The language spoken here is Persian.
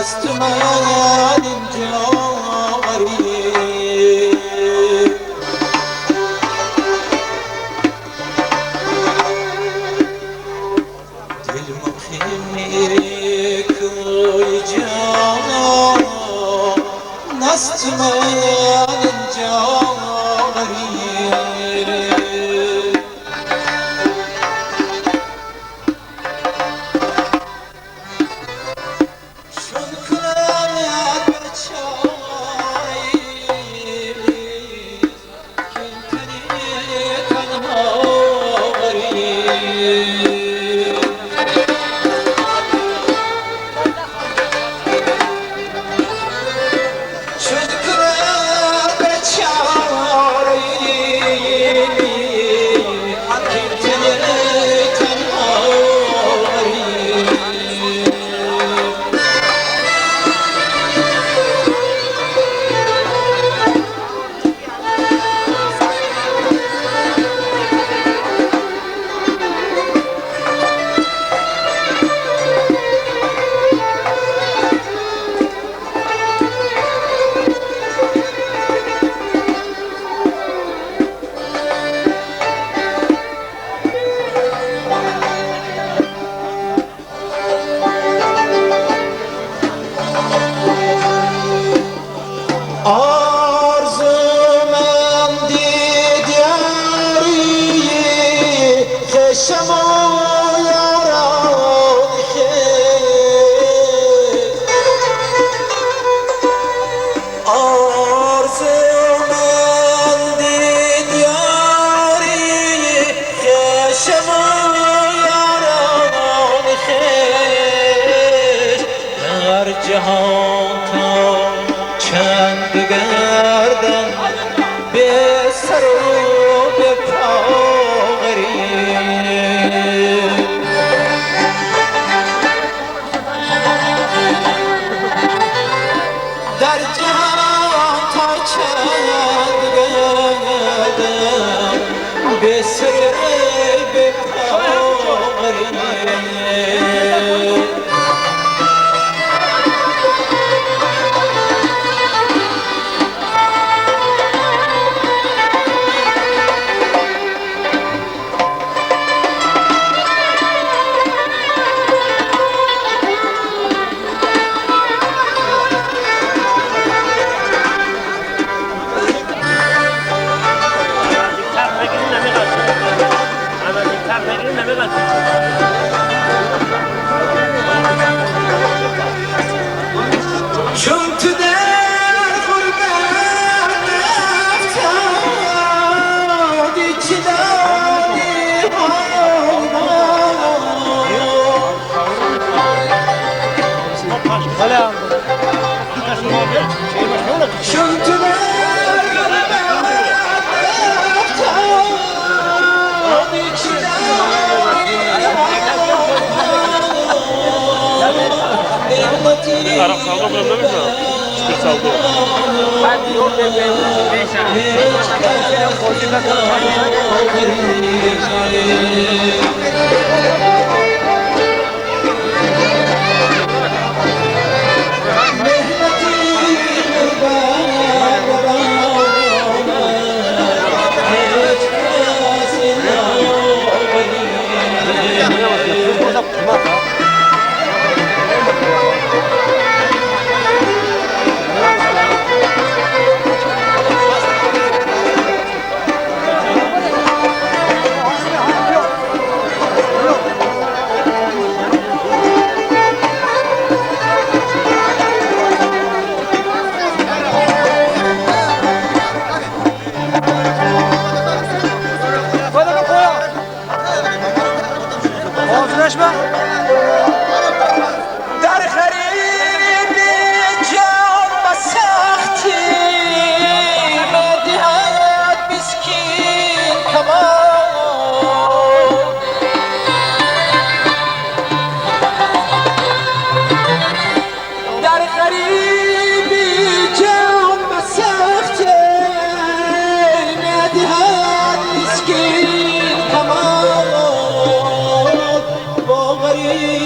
نست من اینجا غریب دل مقیمی کوی جانا نست من اینجا غریب جهان تا چند بگردم به سر و به پا غریب در جهان تا چند بگردم به سر و به پا غریب چون تو در غربت افتادی چه دادی چون تو در غربت افتادی چه Arap saldo bölümde mi şu an? Çıkır saldo. Ben yok bebeğim. در خرید جان و سختی مدهد مسکین کمان در خرید جان و سختی مدهد مسکین کمان با غریبی